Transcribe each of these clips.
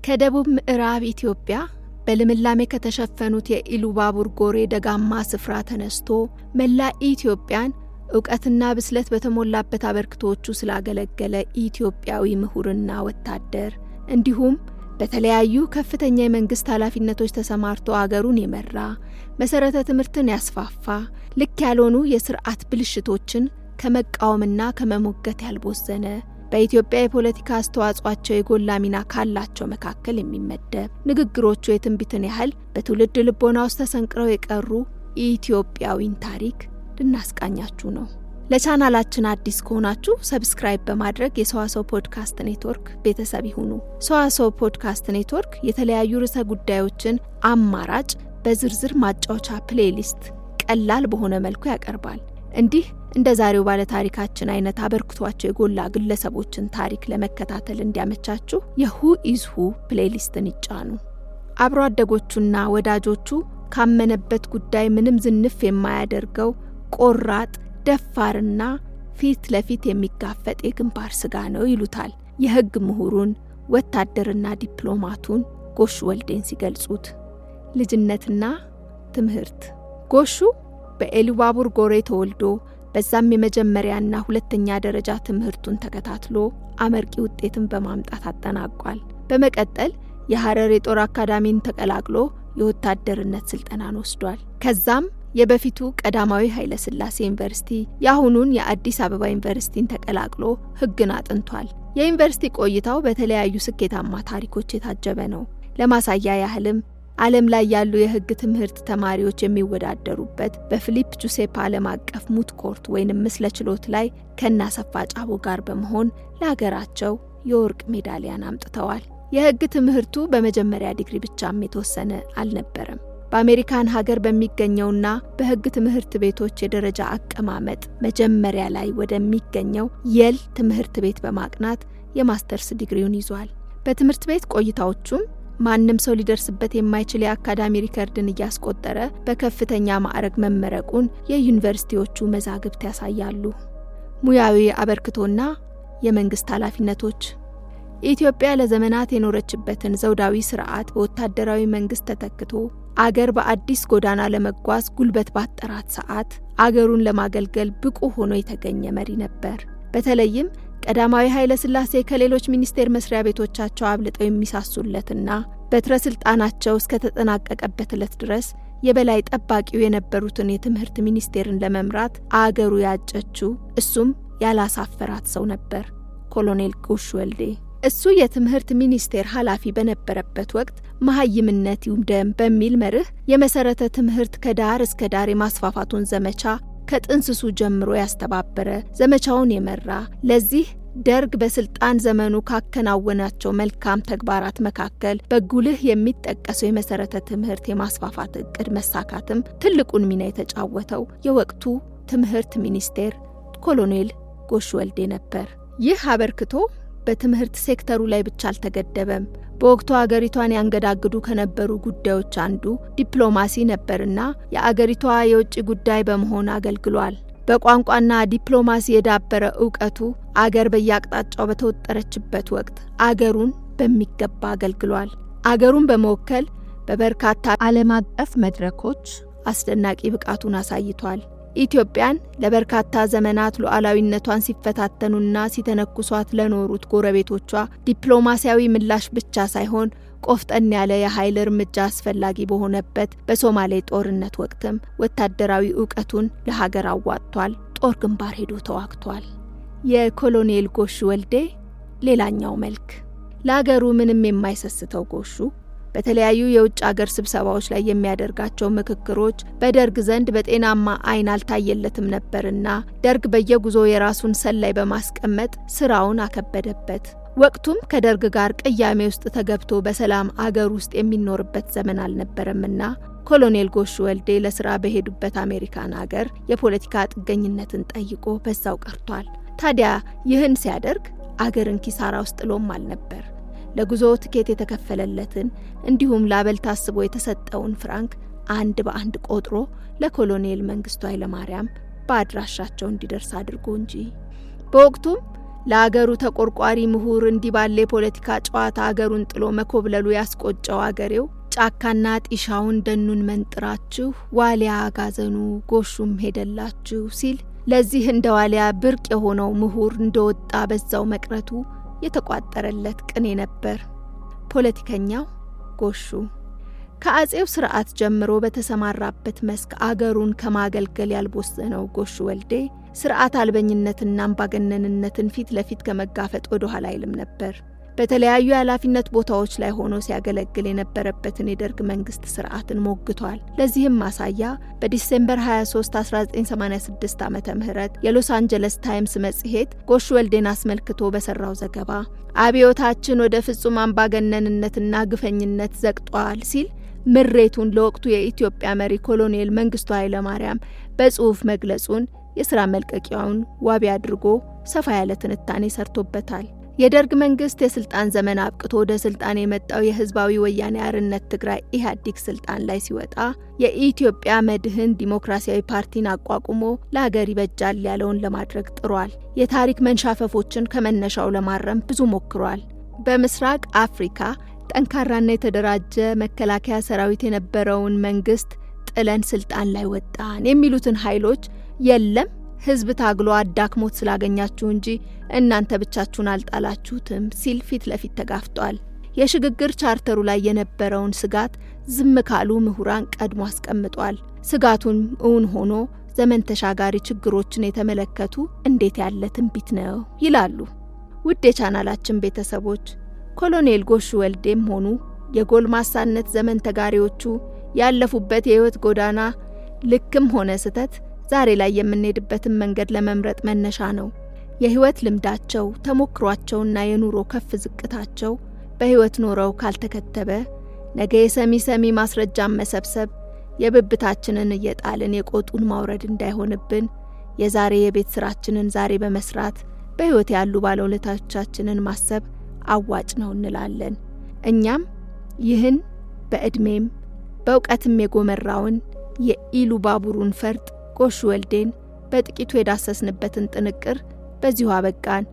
ከደቡብ ምዕራብ ኢትዮጵያ በልምላሜ ከተሸፈኑት የኢሉባቡር ጎሬ ደጋማ ስፍራ ተነስቶ መላ ኢትዮጵያን ዕውቀትና ብስለት በተሞላበት አበርክቶቹ ስላገለገለ ኢትዮጵያዊ ምሁርና ወታደር እንዲሁም በተለያዩ ከፍተኛ የመንግስት ኃላፊነቶች ተሰማርቶ አገሩን የመራ መሰረተ ትምህርትን ያስፋፋ ልክ ያልሆኑ የሥርዓት ብልሽቶችን ከመቃወምና ከመሞገት ያልቦዘነ በኢትዮጵያ የፖለቲካ አስተዋጽኦአቸው የጎላ ሚና ካላቸው መካከል የሚመደብ ንግግሮቹ የትንቢትን ያህል በትውልድ ልቦና ውስጥ ተሰንቅረው የቀሩ ኢትዮጵያዊን ታሪክ ልናስቃኛችሁ ነው። ለቻናላችን አዲስ ከሆናችሁ ሰብስክራይብ በማድረግ የሰዋሰው ፖድካስት ኔትወርክ ቤተሰብ ይሁኑ። ሰዋሰው ፖድካስት ኔትወርክ የተለያዩ ርዕሰ ጉዳዮችን አማራጭ በዝርዝር ማጫወቻ ፕሌሊስት ቀላል በሆነ መልኩ ያቀርባል። እንዲህ እንደ ዛሬው ባለ ታሪካችን አይነት አበርክቷቸው የጎላ ግለሰቦችን ታሪክ ለመከታተል እንዲያመቻችሁ የሁ ኢዝ ሁ ፕሌሊስትን ይጫኑ። አብሮ አደጎቹና ወዳጆቹ ካመነበት ጉዳይ ምንም ዝንፍ የማያደርገው ቆራጥ ደፋርና ፊት ለፊት የሚጋፈጥ የግንባር ስጋ ነው ይሉታል የሕግ ምሁሩን ወታደርና ዲፕሎማቱን ጎሹ ወልዴን ሲገልጹት። ልጅነትና ትምህርት። ጎሹ በኢሉባቡር ጎሬ ተወልዶ በዛም የመጀመሪያና ሁለተኛ ደረጃ ትምህርቱን ተከታትሎ አመርቂ ውጤትን በማምጣት አጠናቋል። በመቀጠል የሐረር የጦር አካዳሚን ተቀላቅሎ የወታደርነት ስልጠናን ወስዷል። ከዛም የበፊቱ ቀዳማዊ ኃይለ ሥላሴ ዩኒቨርሲቲ ያሁኑን የአዲስ አበባ ዩኒቨርሲቲን ተቀላቅሎ ሕግን አጥንቷል። የዩኒቨርሲቲ ቆይታው በተለያዩ ስኬታማ ታሪኮች የታጀበ ነው። ለማሳያ ያህልም ዓለም ላይ ያሉ የሕግ ትምህርት ተማሪዎች የሚወዳደሩበት በፊሊፕ ጁሴፕ ዓለም አቀፍ ሙት ኮርት ወይንም ምስለ ችሎት ላይ ከናሰፋ ጫቦ ጋር በመሆን ለሀገራቸው የወርቅ ሜዳሊያን አምጥተዋል። የሕግ ትምህርቱ በመጀመሪያ ዲግሪ ብቻም የተወሰነ አልነበረም። በአሜሪካን ሀገር በሚገኘውና በሕግ ትምህርት ቤቶች የደረጃ አቀማመጥ መጀመሪያ ላይ ወደሚገኘው የል ትምህርት ቤት በማቅናት የማስተርስ ዲግሪውን ይዟል። በትምህርት ቤት ቆይታዎቹም ማንም ሰው ሊደርስበት የማይችል የአካዳሚ ሪከርድን እያስቆጠረ በከፍተኛ ማዕረግ መመረቁን የዩኒቨርሲቲዎቹ መዛግብት ያሳያሉ። ሙያዊ አበርክቶና የመንግስት ኃላፊነቶች። ኢትዮጵያ ለዘመናት የኖረችበትን ዘውዳዊ ስርዓት በወታደራዊ መንግስት ተተክቶ አገር በአዲስ ጎዳና ለመጓዝ ጉልበት ባጠራት ሰዓት አገሩን ለማገልገል ብቁ ሆኖ የተገኘ መሪ ነበር። በተለይም ቀዳማዊ ኃይለ ሥላሴ ከሌሎች ሚኒስቴር መስሪያ ቤቶቻቸው አብልጠው የሚሳሱለትና በትረ ስልጣናቸው እስከ ተጠናቀቀበት ዕለት ድረስ የበላይ ጠባቂው የነበሩትን የትምህርት ሚኒስቴርን ለመምራት አገሩ ያጨችው እሱም ያላሳፈራት ሰው ነበር፣ ኮሎኔል ጎሹ ወልዴ። እሱ የትምህርት ሚኒስቴር ኃላፊ በነበረበት ወቅት መሐይምነት ይውደም በሚል መርህ የመሰረተ ትምህርት ከዳር እስከ ዳር የማስፋፋቱን ዘመቻ ከጥንስሱ ጀምሮ ያስተባበረ፣ ዘመቻውን የመራ፣ ለዚህ ደርግ በስልጣን ዘመኑ ካከናወናቸው መልካም ተግባራት መካከል በጉልህ የሚጠቀሰው የመሰረተ ትምህርት የማስፋፋት እቅድ መሳካትም ትልቁን ሚና የተጫወተው የወቅቱ ትምህርት ሚኒስቴር ኮሎኔል ጎሹ ወልዴ ነበር። ይህ አበርክቶ በትምህርት ሴክተሩ ላይ ብቻ አልተገደበም። በወቅቱ አገሪቷን ያንገዳግዱ ከነበሩ ጉዳዮች አንዱ ዲፕሎማሲ ነበርና የአገሪቷ የውጭ ጉዳይ በመሆን አገልግሏል። በቋንቋና ዲፕሎማሲ የዳበረ ዕውቀቱ አገር በየአቅጣጫው በተወጠረችበት ወቅት አገሩን በሚገባ አገልግሏል። አገሩን በመወከል በበርካታ ዓለም አቀፍ መድረኮች አስደናቂ ብቃቱን አሳይቷል። ኢትዮጵያን ለበርካታ ዘመናት ሉዓላዊነቷን ሲፈታተኑና ሲተነኩሷት ለኖሩት ጎረቤቶቿ ዲፕሎማሲያዊ ምላሽ ብቻ ሳይሆን ቆፍጠን ያለ የኃይል እርምጃ አስፈላጊ በሆነበት በሶማሌ ጦርነት ወቅትም ወታደራዊ ዕውቀቱን ለሀገር አዋጥቷል። ጦር ግንባር ሄዶ ተዋግቷል። የኮሎኔል ጎሹ ወልዴ ሌላኛው መልክ። ለሀገሩ ምንም የማይሰስተው ጎሹ በተለያዩ የውጭ አገር ስብሰባዎች ላይ የሚያደርጋቸው ምክክሮች በደርግ ዘንድ በጤናማ አይን አልታየለትም ነበርና ደርግ በየጉዞ የራሱን ሰላይ በማስቀመጥ ስራውን አከበደበት። ወቅቱም ከደርግ ጋር ቅያሜ ውስጥ ተገብቶ በሰላም አገር ውስጥ የሚኖርበት ዘመን አልነበረምና ኮሎኔል ጎሹ ወልዴ ለስራ በሄዱበት አሜሪካን አገር የፖለቲካ ጥገኝነትን ጠይቆ በዛው ቀርቷል። ታዲያ ይህን ሲያደርግ አገርን ኪሳራ ውስጥ ጥሎም አልነበር። ለጉዞ ትኬት የተከፈለለትን እንዲሁም ላበል ታስቦ የተሰጠውን ፍራንክ አንድ በአንድ ቆጥሮ ለኮሎኔል መንግስቱ ኃይለማርያም በአድራሻቸው እንዲደርስ አድርጎ እንጂ። በወቅቱም ለአገሩ ተቆርቋሪ ምሁር እንዲባለ የፖለቲካ ጨዋታ አገሩን ጥሎ መኮብለሉ ያስቆጨው አገሬው ጫካና ጢሻውን ደኑን መንጥራችሁ ዋሊያ አጋዘኑ ጎሹም ሄደላችሁ ሲል ለዚህ እንደ ዋሊያ ብርቅ የሆነው ምሁር እንደወጣ በዛው መቅረቱ የተቋጠረለት ቅኔ ነበር። ፖለቲከኛው ጎሹ ከአጼው ስርዓት ጀምሮ በተሰማራበት መስክ አገሩን ከማገልገል ያልቦሰነው ጎሹ ወልዴ ስርዓት አልበኝነትና አምባገነንነትን ፊት ለፊት ከመጋፈጥ ወደ ኋላ አይልም ነበር። በተለያዩ የኃላፊነት ቦታዎች ላይ ሆኖ ሲያገለግል የነበረበትን የደርግ መንግስት ስርዓትን ሞግቷል። ለዚህም ማሳያ በዲሴምበር 23 1986 ዓመተ ምህረት የሎስ አንጀለስ ታይምስ መጽሔት ጎሹ ወልዴን አስመልክቶ በሰራው ዘገባ አብዮታችን ወደ ፍጹም አምባገነንነትና ግፈኝነት ዘቅጧል ሲል ምሬቱን ለወቅቱ የኢትዮጵያ መሪ ኮሎኔል መንግስቱ ኃይለ ማርያም በጽሑፍ መግለጹን የሥራ መልቀቂያውን ዋቢ አድርጎ ሰፋ ያለ ትንታኔ ሰርቶበታል። የደርግ መንግስት የስልጣን ዘመን አብቅቶ ወደ ስልጣን የመጣው የህዝባዊ ወያኔ አርነት ትግራይ ኢህአዴግ ስልጣን ላይ ሲወጣ የኢትዮጵያ መድህን ዲሞክራሲያዊ ፓርቲን አቋቁሞ ለሀገር ይበጃል ያለውን ለማድረግ ጥሯል። የታሪክ መንሻፈፎችን ከመነሻው ለማረም ብዙ ሞክሯል። በምስራቅ አፍሪካ ጠንካራና የተደራጀ መከላከያ ሰራዊት የነበረውን መንግስት ጥለን ስልጣን ላይ ወጣን የሚሉትን ኃይሎች የለም ህዝብ ታግሎ አዳክሞት ስላገኛችሁ እንጂ እናንተ ብቻችሁን አልጣላችሁትም ሲል ፊት ለፊት ተጋፍጧል። የሽግግር ቻርተሩ ላይ የነበረውን ስጋት ዝም ካሉ ምሁራን ቀድሞ አስቀምጧል። ስጋቱን እውን ሆኖ ዘመን ተሻጋሪ ችግሮችን የተመለከቱ እንዴት ያለ ትንቢት ነው ይላሉ። ውድ የቻናላችን ቤተሰቦች ኮሎኔል ጎሹ ወልዴም ሆኑ የጎልማሳነት ዘመን ተጋሪዎቹ ያለፉበት የህይወት ጎዳና ልክም ሆነ ስተት ዛሬ ላይ የምንሄድበትን መንገድ ለመምረጥ መነሻ ነው። የህይወት ልምዳቸው ተሞክሯቸውና የኑሮ ከፍ ዝቅታቸው በህይወት ኖረው ካልተከተበ ነገ የሰሚ ማስረጃን መሰብሰብ የብብታችንን እየጣልን የቆጡን ማውረድ እንዳይሆንብን የዛሬ የቤት ስራችንን ዛሬ በመስራት በህይወት ያሉ ባለውለታዎቻችንን ማሰብ አዋጭ ነው እንላለን። እኛም ይህን በእድሜም በእውቀትም የጎመራውን የኢሉባቡሩን ፈርጥ ጎሹ ወልዴን በጥቂቱ የዳሰስንበትን ጥንቅር በዚሁ አበቃን።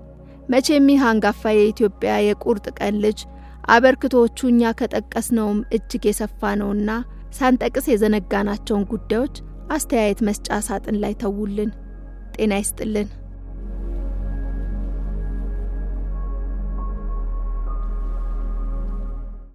መቼም ይህ አንጋፋ የኢትዮጵያ የቁርጥ ቀን ልጅ አበርክቶቹ እኛ ከጠቀስነውም እጅግ የሰፋ ነውና ሳንጠቅስ የዘነጋናቸውን ጉዳዮች አስተያየት መስጫ ሳጥን ላይ ተውልን። ጤና ይስጥልን።